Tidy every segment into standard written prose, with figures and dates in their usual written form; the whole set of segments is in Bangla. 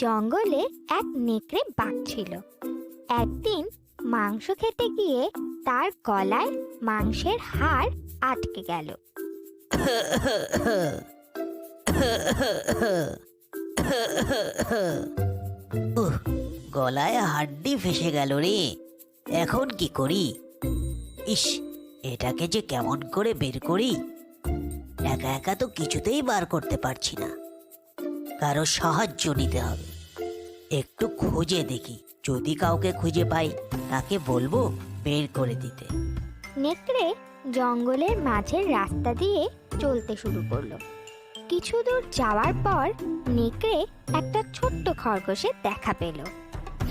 জঙ্গলে এক নেকড়ে বাঘ ছিল। একদিন মাংস খেতে গিয়ে তার গলায় মাংসের হাড় আটকে গেল। উহ, গলায় হাড্ডি ফেসে গেল রে। এখন কি করি? ইস, এটাকে যে কেমন করে বের করি। একা একা তো কিছুতেই বার করতে পারছি না, কারো সাহায্য নিতে হবে। একটু খুঁজে দেখি, যদি কাউকে খুঁজে পাই তাকে বলবো বের করে দিতে। নেকড়ে জঙ্গলের মাঝের রাস্তা দিয়ে চলতে শুরু করলো। কিছু দূর যাওয়ার পর নেকড়ে একটা ছোট্ট খরগোশের দেখা পেল।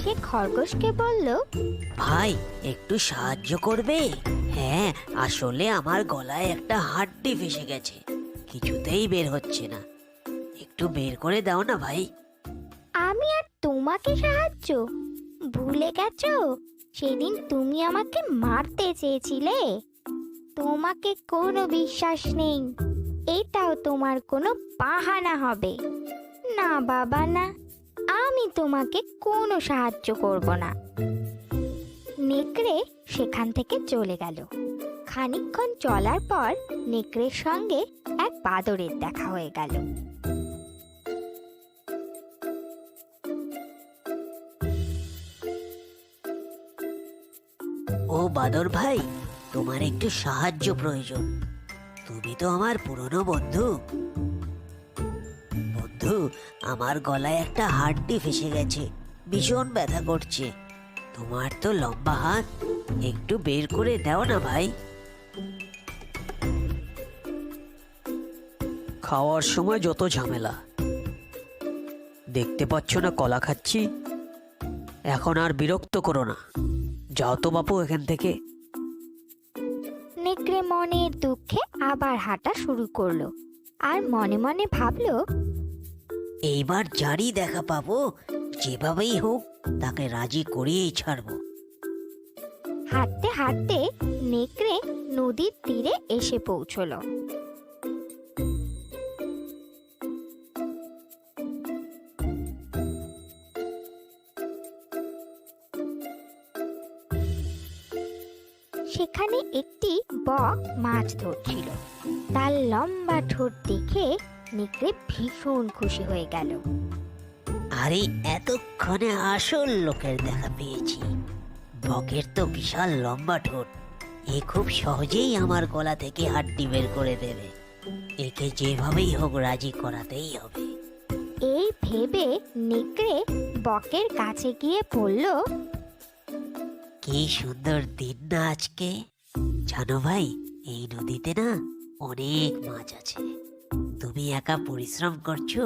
সে খরগোশকে বলল, ভাই, একটু সাহায্য করবে? হ্যাঁ, আসলে আমার গলায় একটা হাড্ডি ফেসে গেছে, কিছুতেই বের হচ্ছে না। একটু বের করে দাও না ভাই। আমি আর তোমাকে সাহায্য? ভুলে গেছো সেদিন তুমি আমাকে মারতে চেয়েছিলে? তোমাকে কোনো বিশ্বাস নেই। এটাও তোমার কোনো বাহানা হবে। না বাবা না, আমি তোমাকে কোনো সাহায্য করব না। নেকড়ে সেখান থেকে চলে গেল। খানিকক্ষণ চলার পর নেকড়ের সঙ্গে এক বাদরের দেখা হয়ে গেল। ও বাদর ভাই, তোমার একটু সাহায্য প্রয়োজন। তুমি তো আমার পুরনো বন্ধু। বন্ধু, আমার গলায় একটা হাড্ডি ফেসে গেছে, ভীষণ ব্যথা করছে। তোমার তো লম্বা হাত, একটু বের করে দাও না ভাই। খাওয়ার সময় যত ঝামেলা, দেখতে পাচ্ছ না কলা খাচ্ছি? এখন আর বিরক্ত করো না, যাও তো বাপু এখান থেকে। নেকড়ে মনের দুঃখে আবার হাঁটা শুরু করলো আর মনে মনে ভাবলো, এইবার যারই দেখা পাবো, যেভাবেই হোক তাকে রাজি করিয়েই ছাড়বো। হাঁটতে হাঁটতে নেকড়ে নদীর তীরে এসে পৌঁছলো। সেখানে একটি বক মাছ ধরছিল। তার লম্বা ঠোঁট দেখে নেকড়ে ভীষণ খুশি হয়ে গেল। আরে, এতক্ষণে আসল লোকের দেখা পেয়েছি। বকের তো বিশাল লম্বা ঠোঁট, এ খুব সহজেই আমার গলা থেকে হাড্ডি বের করে দেবে। একে যেভাবেই হোক রাজি করাতেই হবে। এই ভেবে নেকড়ে বকের কাছে গিয়ে বলল, কি সুন্দর দিন না আজকে। জানো ভাই, এই নদীতে না অনেক মাছ আছে। তুমি একা পরিশ্রম করছো,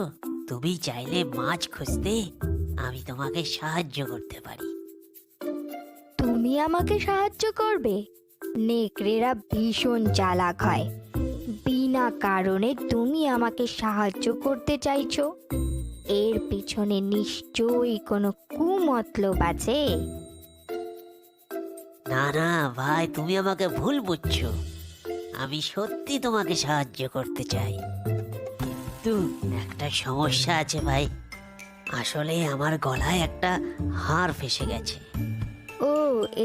তুমি চাইলে মাছ খুঁজতে আমি তোমাকে সাহায্য করতে পারি। তুমি আমাকে সাহায্য করবে? নেকড়েরা ভীষণ চালাক হয়। বিনা কারণে তুমি আমাকে সাহায্য করতে চাইছো? এর পিছনে নিশ্চয়ই কোনো কুমতলব আছে। না না ভাই, তুমি আমাকে ভুল বুঝছো। আমি সত্যি তোমাকে সাহায্য করতে চাই, কিন্তু একটা সমস্যা আছে ভাই। আসলে আমার গলায় একটা হাড় ফেসে গেছে। ও,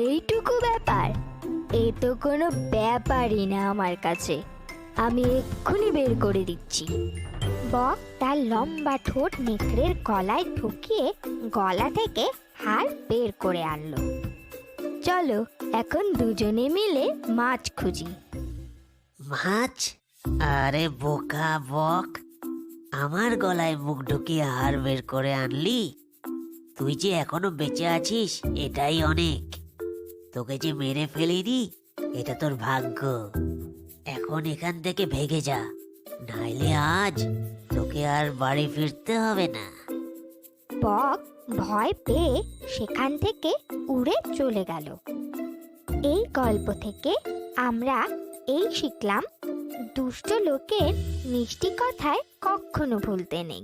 এইটুকু ব্যাপার? এ তো কোনো ব্যাপারই না আমার কাছে। আমি এক্ষুনি বের করে দিচ্ছি। বক তার লম্বা ঠোঁট নেকড়ের গলায় ঢুকিয়ে গলা থেকে হাড় বের করে আনলো। চলো এখন দুজনে মিলে মাছ খুঁজি। মাছ? আরে বোকা বক, আমার গলায় মুখ ঢুকিয়ে হাড় বের করে আনলি? তুই যে এখনো বেঁচে আছিস এটাই অনেক। তোকে যে মেরে ফেলিনি, এটা তোর ভাগ্য। এখন এখান থেকে ভেগে যা, নাইলে আজ তোকে আর বাড়ি ফিরতে হবে না। বক ভয় পেয়ে সেখান থেকে উড়ে চলে গেল। এই গল্প থেকে আমরা এই শিখলাম, দুষ্ট লোকের মিষ্টি কথায় কখনো ভুলতে নেই।